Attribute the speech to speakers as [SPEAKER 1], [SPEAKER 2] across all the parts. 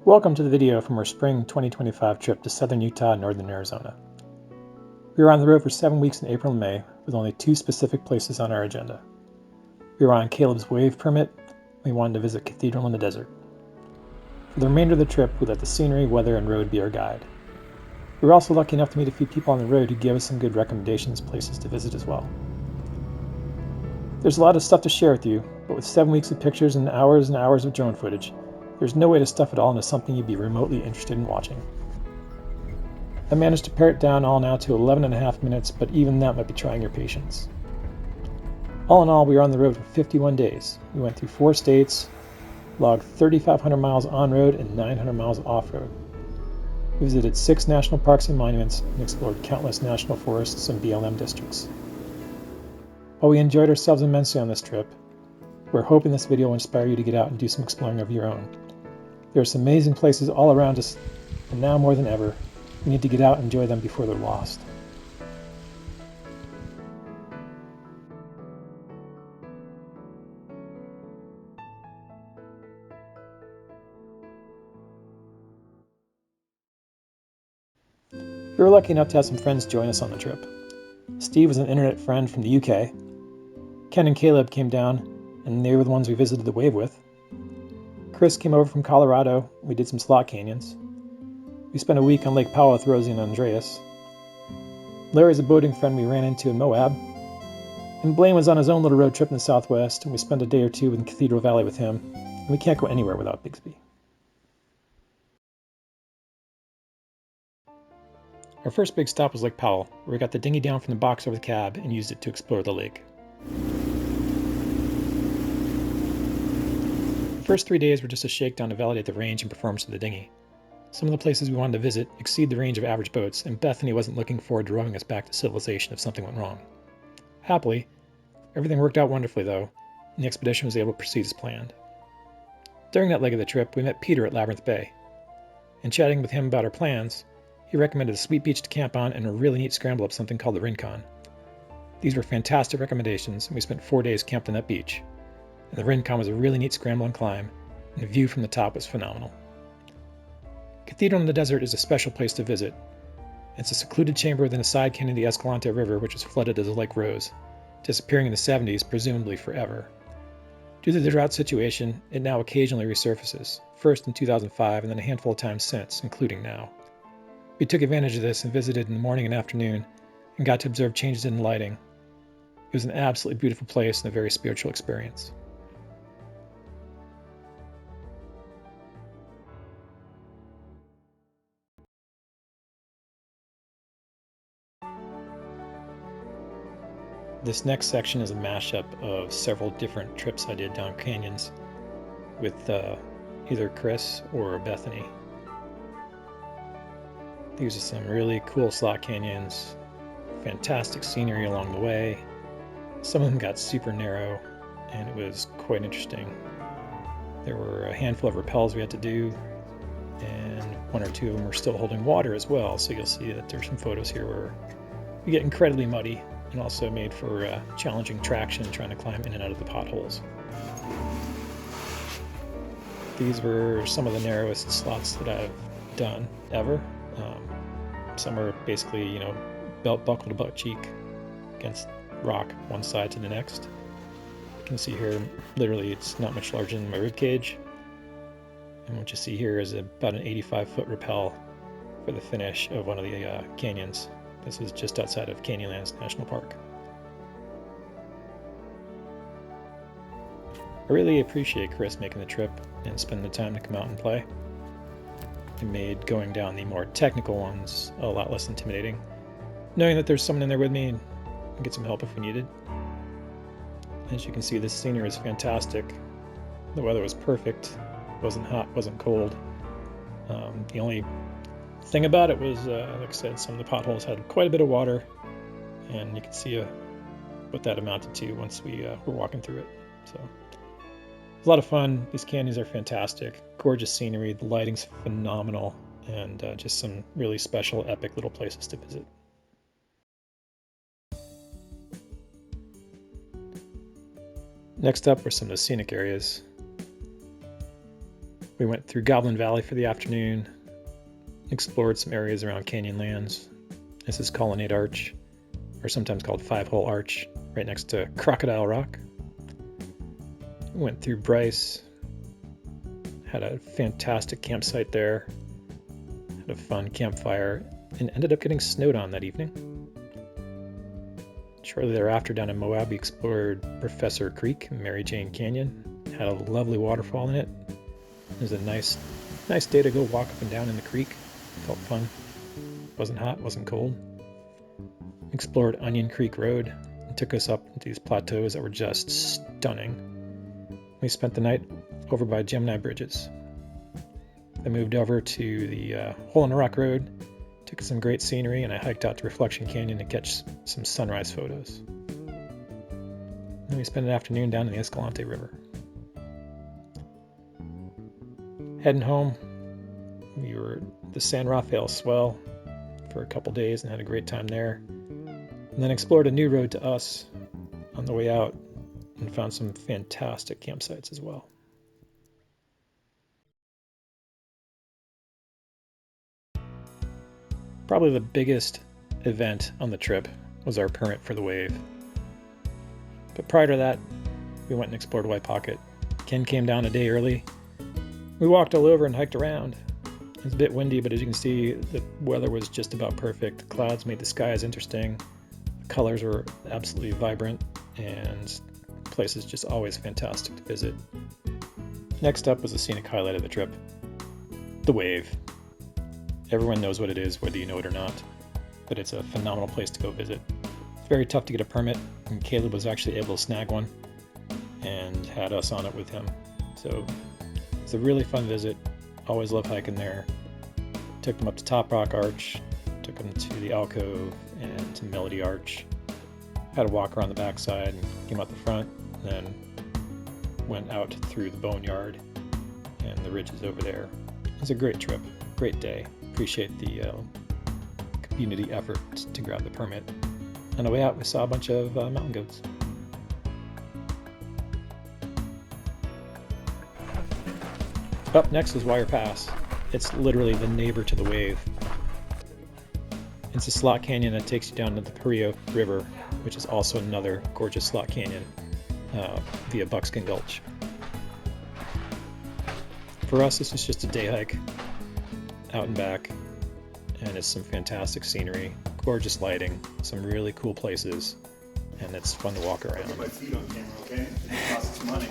[SPEAKER 1] Welcome to the video from our spring 2025 trip to southern Utah and northern Arizona. We were on the road for 7 weeks in April and May with only 2 specific places on our agenda. We were on Caleb's wave permit, and we wanted to visit Cathedral in the Desert. For the remainder of the trip, we let the scenery, weather, and road be our guide. We were also lucky enough to meet a few people on the road who gave us some good recommendations, places to visit as well. There's a lot of stuff to share with you, but with 7 weeks of pictures and hours of drone footage, there's no way to stuff it all into something you'd be remotely interested in watching. I managed to pare it down all now to 11.5 minutes, but even that might be trying your patience. All in all, we were on the road for 51 days. We went through 4 states, logged 3,500 miles on-road and 900 miles off-road. We visited 6 national parks and monuments and explored countless national forests and BLM districts. While we enjoyed ourselves immensely on this trip, we're hoping this video will inspire you to get out and do some exploring of your own. There are some amazing places all around us, and now more than ever, we need to get out and enjoy them before they're lost. We were lucky enough to have some friends join us on the trip. Steve was an internet friend from the UK. Ken and Caleb came down, and they were the ones we visited the wave with. Chris came over from Colorado. We did some slot canyons. We spent a week on Lake Powell with Rosie and Andreas. Larry's a boating friend we ran into in Moab. And Blaine was on his own little road trip in the Southwest, and we spent a day or two in Cathedral Valley with him. And we can't go anywhere without Bixby. Our first big stop was Lake Powell, where we got the dinghy down from the box over the cab and used it to explore the lake. The first 3 days were just a shakedown to validate the range and performance of the dinghy. Some of the places we wanted to visit exceed the range of average boats, and Bethany wasn't looking forward to rowing us back to civilization if something went wrong. Happily, everything worked out wonderfully though, and the expedition was able to proceed as planned. During that leg of the trip, we met Peter at Labyrinth Bay. In chatting with him about our plans, he recommended a sweet beach to camp on and a really neat scramble up something called the Rincon. These were fantastic recommendations, and we spent 4 days camped on that beach. And the Rincon was a really neat scramble and climb, and the view from the top was phenomenal. Cathedral in the Desert is a special place to visit. It's a secluded chamber within a side canyon of the Escalante River, which was flooded as a Lake Rose, disappearing in the 70s, presumably forever. Due to the drought situation, it now occasionally resurfaces, first in 2005 and then a handful of times since, including now. We took advantage of this and visited in the morning and afternoon, and got to observe changes in lighting. It was an absolutely beautiful place and a very spiritual experience. This next section is a mashup of several different trips I did down canyons with either Chris or Bethany. These are some really cool slot canyons, fantastic scenery along the way. Some of them got super narrow, and it was quite interesting. There were a handful of rappels we had to do, and 1 or 2 of them were still holding water as well, so you'll see that there's some photos here where we get incredibly muddy, and also made for challenging traction trying to climb in and out of the potholes. These were some of the narrowest slots that I've done ever. Some are basically, belt buckle to butt cheek against rock one side to the next. You can see here, literally it's not much larger than my rib cage. And what you see here is about an 85-foot rappel for the finish of one of the canyons. This is just outside of Canyonlands National Park. I really appreciate Chris making the trip and spending the time to come out and play. It made going down the more technical ones a lot less intimidating, knowing that there's someone in there with me and get some help if we needed. As you can see, this scenery is fantastic. The weather was perfect. It wasn't hot, wasn't cold. The only thing about it was, like I said, some of the potholes had quite a bit of water, and you can see what that amounted to once we were walking through it. So a lot of fun. These canyons are fantastic. Gorgeous scenery. The lighting's phenomenal, and just some really special, epic little places to visit. Next up were some of the scenic areas. We went through Goblin Valley for the afternoon, explored some areas around Canyonlands. This is Colonnade Arch, or sometimes called Five Hole Arch, right next to Crocodile Rock. Went through Bryce, had a fantastic campsite there, had a fun campfire, and ended up getting snowed on that evening. Shortly thereafter, down in Moab, we explored Professor Creek and Mary Jane Canyon. Had a lovely waterfall in it. It was a nice day to go walk up and down in the creek. Felt fun. Wasn't hot, wasn't cold. Explored Onion Creek Road. It took us up into these plateaus that were just stunning. We spent the night over by Gemini Bridges. I moved over to the Hole in the Rock Road, took some great scenery, and I hiked out to Reflection Canyon to catch some sunrise photos. Then we spent an afternoon down in the Escalante River. Heading home, we were at the San Rafael Swell for a couple days and had a great time there. And then explored a new road to us on the way out and found some fantastic campsites as well. Probably the biggest event on the trip was our permit for the wave. But prior to that, we went and explored White Pocket. Ken came down a day early. We walked all over and hiked around. It was a bit windy, but as you can see, the weather was just about perfect. The clouds made the skies interesting. The colors were absolutely vibrant, and the place is just always fantastic to visit. Next up was the scenic highlight of the trip, the wave. Everyone knows what it is, whether you know it or not, but it's a phenomenal place to go visit. It's very tough to get a permit, and Caleb was actually able to snag one and had us on it with him. So it's a really fun visit. Always love hiking there. Took them up to Top Rock Arch, took them to the Alcove and to Melody Arch. Had a walk around the backside and came out the front, then went out through the Boneyard and the ridges over there. It was a great trip, great day. Appreciate the community effort to grab the permit. On the way out, we saw a bunch of mountain goats. Up next is Wire Pass. It's literally the neighbor to the wave. It's a slot canyon that takes you down to the Parillo River, which is also another gorgeous slot canyon via Buckskin Gulch. For us, this is just a day hike out and back, and it's some fantastic scenery, gorgeous lighting, some really cool places, and it's fun to walk around.
[SPEAKER 2] Put my feet on camera, okay? It costs money.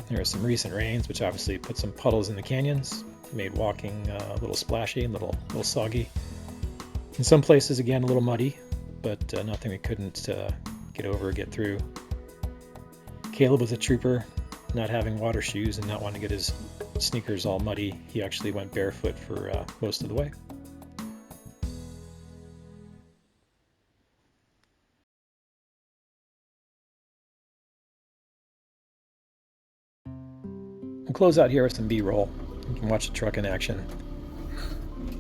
[SPEAKER 1] There are some recent rains, which obviously put some puddles in the canyons, made walking a little splashy, a little soggy. In some places, again, a little muddy, but nothing we couldn't get over or get through. Caleb was a trooper, not having water shoes and not wanting to get his sneakers all muddy. He actually went barefoot for most of the way. We'll close out here with some B-roll. You can watch the truck in action.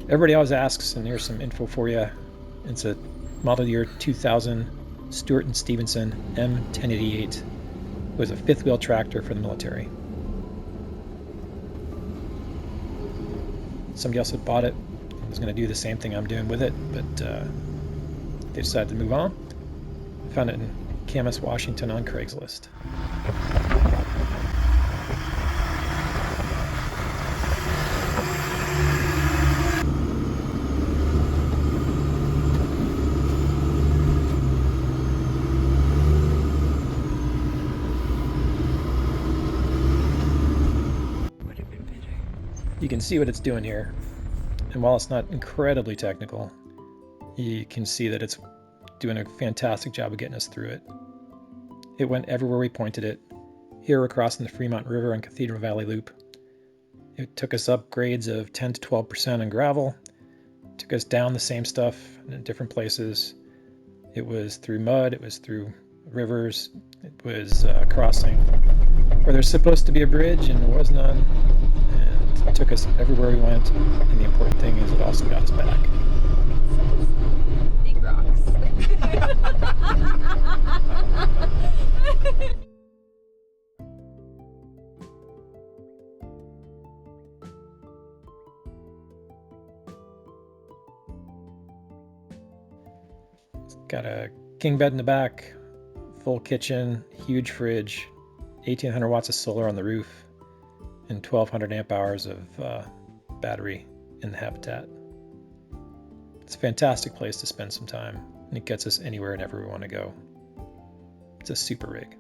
[SPEAKER 1] Everybody always asks, and here's some info for you. It's a model year 2000 Stewart and Stevenson M1088. It was a fifth wheel tractor for the military. Somebody else had bought it, was going to do the same thing I'm doing with it, but they decided to move on. Found it in Camas, Washington on Craigslist. You can see what it's doing here, and while it's not incredibly technical, you can see that it's doing a fantastic job of getting us through it. It went everywhere we pointed it. Here we're crossing the Fremont River on Cathedral Valley Loop. It took us up grades of 10 to 12% on gravel. It took us down the same stuff in different places. It was through mud, it was through rivers, it was crossing where there's supposed to be a bridge and there was none. It took us everywhere we went, and the important thing is it also got us back.
[SPEAKER 3] Big rocks.
[SPEAKER 1] Got a king bed in the back, full kitchen, huge fridge, 1,800 watts of solar on the roof, and 1,200 amp hours of battery in the habitat. It's a fantastic place to spend some time, and it gets us anywhere and everywhere we want to go. It's a super rig.